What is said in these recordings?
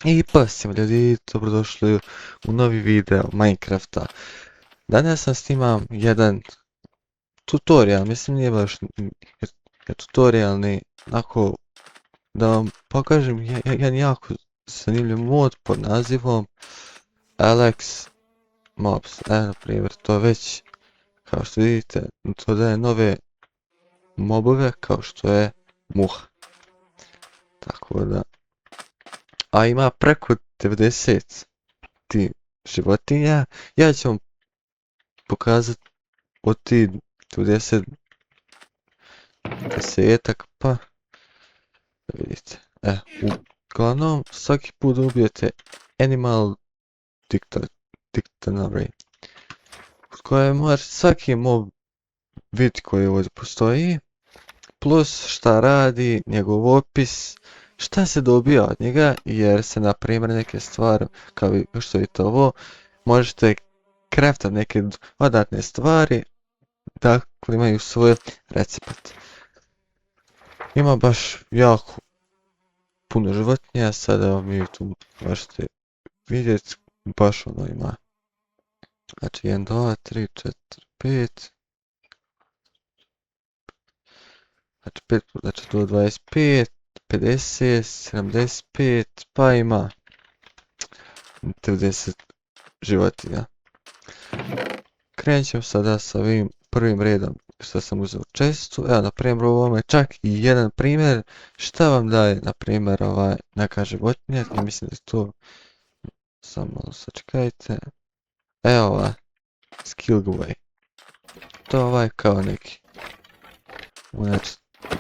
I pozdrav ljudi, dobrodošli u novi video Minecrafta. Danas sam snimam jedan tutorial, mislim nije baš tutorialni, onako da vam pokažem jedan jako zanimljiv mod pod nazivom Alex Mobs. Na primjer, to već, kao što vidite, to daje nove mobove kao što je muha. Tako da, a ima preko 90 ti životinja. Ja ću vam pokazati od ti 20 desetak, pa da vidite. Uglavnom, svaki put da ubijete Animal Dictionary, u kojem može svaki mob vidjeti koji ovdje postoji, plus šta radi, njegov opis, šta se dobija od njega, jer se na primjer neke stvari, kao što vidite ovo, možete craftat neke dodatne stvari, dakle imaju svoj recept. Ima baš jako puno životinja, sada mi tu možete vidjeti, baš ono ima. Znači 1, 2, 3, 4, 5. Znači 5, znači to 25, 50, 75, pa ima 90 životinja. Krenut ćemo sada sa ovim prvim redom što sam uzeo čestu. Evo, na primjer, u ovome čak i jedan primjer šta vam daje, na primjer, neka životinja. Ja mislim da je to, samo sačekajte. Evo ova, Skillway. To je ovaj kao neki. Znači,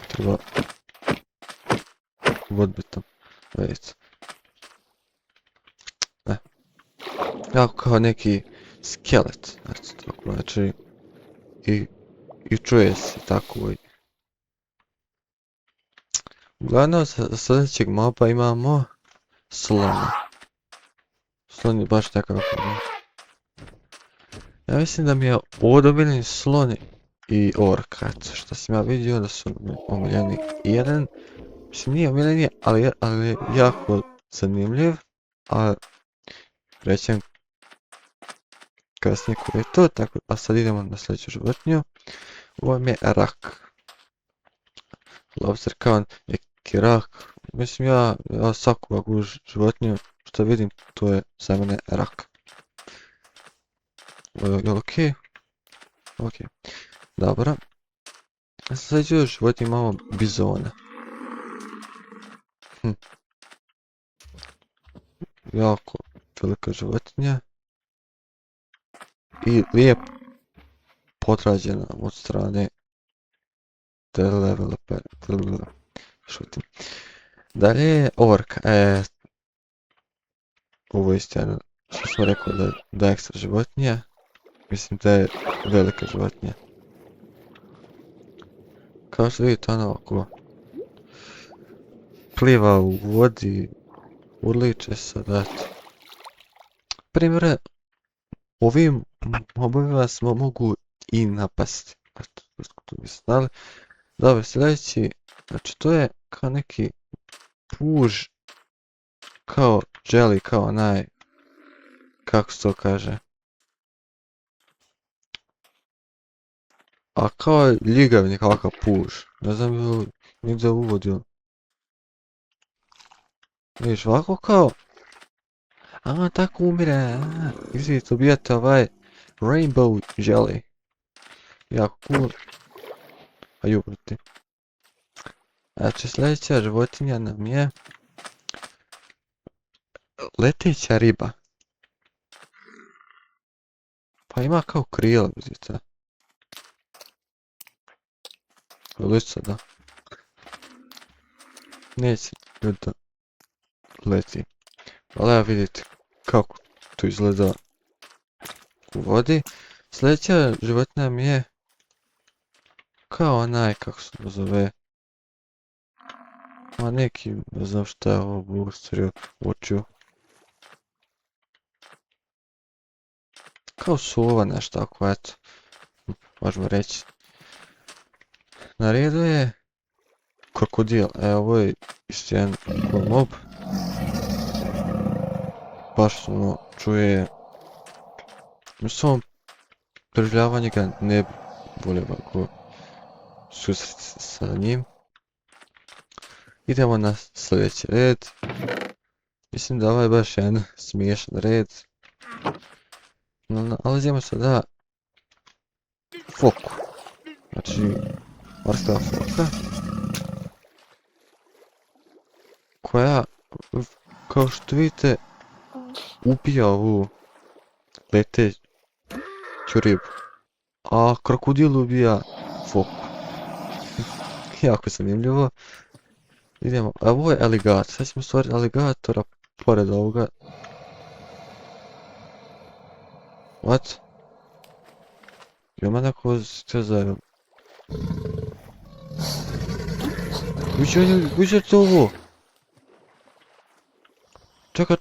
treba odbitom. Vidite. Jako kao neki skelet. Znači, i čuje se tako. Uglavnom, za sljedećeg moba imamo slona. Slon je baš nekako. Ja mislim da mi je odomiljeni slon i orka, što sam ja vidio da su omiljeni. Jedan, mislim nije omiljeni, ali je jako zanimljiv, a rećem kasnije koji je to, tako, a sad idemo na sljedeću životinju. Ovo je rak. Lobster kao neki rak, mislim ja svaku ovakvu životinju što vidim, to je za mene rak. Okej? Okej. Dobro. Sljedeću životinju imamo bizona. Jako velika životinja. I lijep potrađena od strane developera. Šutim. Dalje je orka. Ovo je isto što smo rekli da je ekstra životinja. Mislim da je velika životinja. Kao što vidite, ona ovako pliva u vodi, urliče se, dati. Primjere, ovim mobovima smo mogu i napasti. Tu bi se znali. Dobro, sljedeći, znači to je kao neki puž, kao jelly, kao onaj, kako se to kaže. A kao ljigavni kakav puž, ne znam je li nigdje uvodio. Vidiš, ovako kao, a tako umire, vidite, ubijate ovaj rainbow jelly. Jako cool. A jubrati. Znači sljedeća životinja nam je leteća riba. Pa ima kao krila, vidite. Lica, da. Neće da leti. Ali evo vidite kako to izgleda u vodi. Sljedeća životinja mi je kao onaj, kako se zove. Ma neki, ne znam šta je ovo booster učio. Kao sova nešto tako, eto. Možemo reći. Na redu je krokodil. Evo, ovo je isto jedan mob. baš ono čuje. U svom preživljavanju ga ne bi volio ovako susret sa njim. Idemo na sljedeći red. Mislim da ovo je baš jedan smiješan red. Nalazimo sada foku. Znači, morska foka. Koja, kao što vidite, ubija ovu leteću ribu. A krokodil ubija foku. Jako zanimljivo. Idemo, a ovo je aligator. Sad ćemo stvoriti aligatora pored ovoga. What? Ima neko stezaju. Vidite ovo? Čekaj.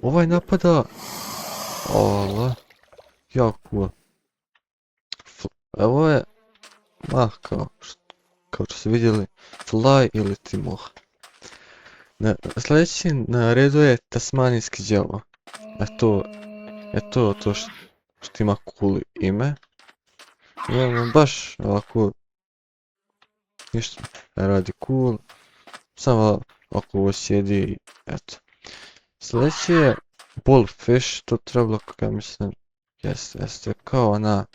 Ovaj napada. Ovo. Jako cool. Evo je. Kao što ste vidjeli. Fly ili Timoh. Sljedeći na redu je tasmanijski đavo. To što ima cool ime. Baš ovako. Ništa ne radi cool. Samo ako ovo sjedi i eto. Sljedeći je Bullfish, to trebalo kako mislim. Jeste, kao ona.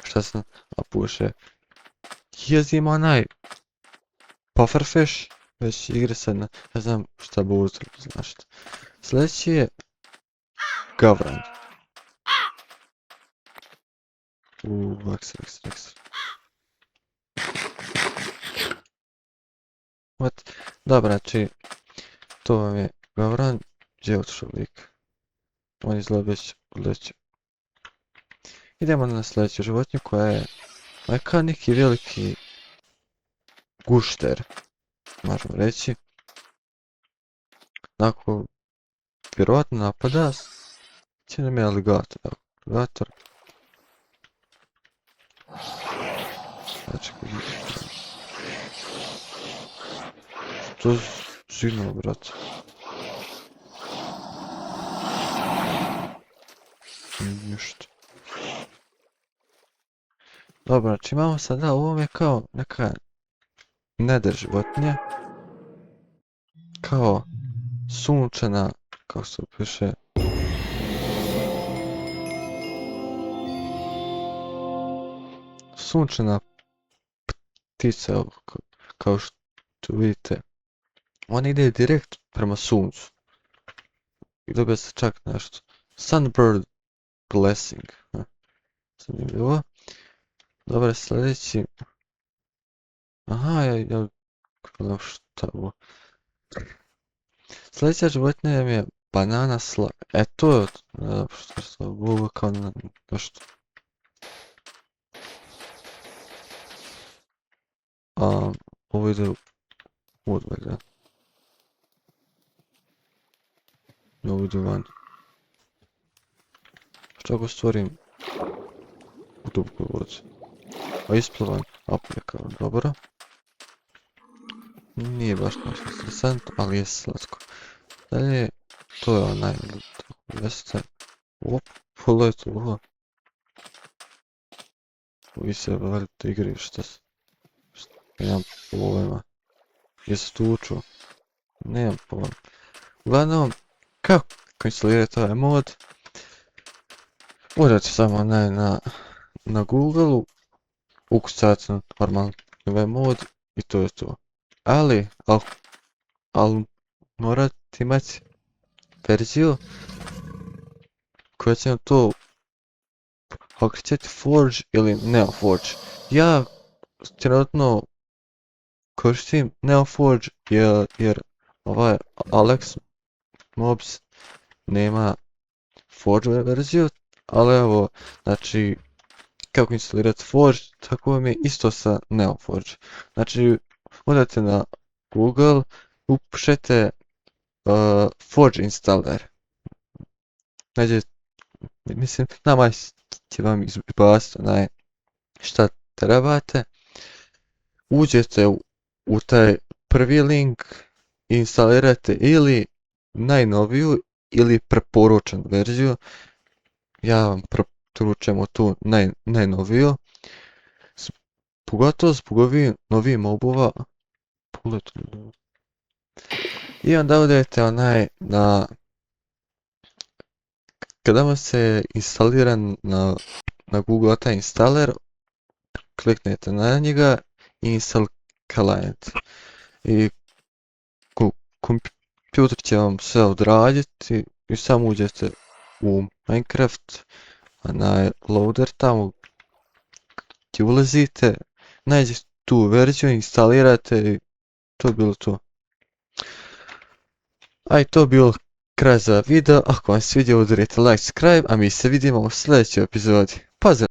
Šta se napuše. Ima onaj Pufferfish. Već igre sad ne znam šta bi uzelo, znaš šta. Sljedeći je Gavran. X. What? Dobro, znači, to vam je Gavran, gdje je otišao lik? On izgleda već leće. Idemo na sljedeću životinju koja je kao neki veliki gušter, možemo reći. Dakle, vjerovatno napada, će nam je aligator. Znači, što zino, brate? Ništa. Dobro, znači imamo sada, ovo je kao neka nether životinja. Kao sunčana, kako se piše. Sunčana ptica, kao što vidite. Ona ide direkt prema suncu. I dobija se čak nešto. Sunbird Blessing. Zanimljivo. Dobro, sljedeći. Aha, ja gledam šta ovo. Sljedeća životinja mi je banana slug. To je što se ovo kao nešto. Ovo ide u odvega. Ovo ide van. Što ako stvorim u dubku vodu? A isplavan apljaka, dobro. Nije baš nešto interesantno, ali je slatko. Dalje, to je onaj, jeste. Pogledajte ovo. Vi se valite igri, šta nemam pojma. Jesu tu uču? Nemam pojma. Uglavnom, kako instalirati ovaj mod? Uđete samo na Google-u, ukucati normalno ovaj mod i to je to. Ali morate imati verziju koja će vam to okrećati Forge ili Neoforge. Ja trenutno koristim Neoforge jer ovaj Alex Mobs nema Forge verziju, ali evo, znači, kako instalirati Forge, tako vam je isto sa Neoforge. Znači, odete na Google, upišete Forge installer. Znači, mislim, nama će vam izbaciti onaj šta trebate. Uđete u taj prvi link instalirate ili najnoviju ili preporučenu verziju. Ja vam preporučujem tu najnoviju. Pogotovo zbog ovih novih mobova. I onda odete kada vam se instalira na Google taj installer, kliknete na njega i install client. I kompjuter će vam sve odraditi i samo uđete u Minecraft, na loader tamo gdje ulazite, nađete tu verziju, instalirate i to je bilo to. A i to je bilo kraj za video. Ako vam se svidio, udarite like, subscribe, a mi se vidimo u sljedećoj epizodi. Pozdrav!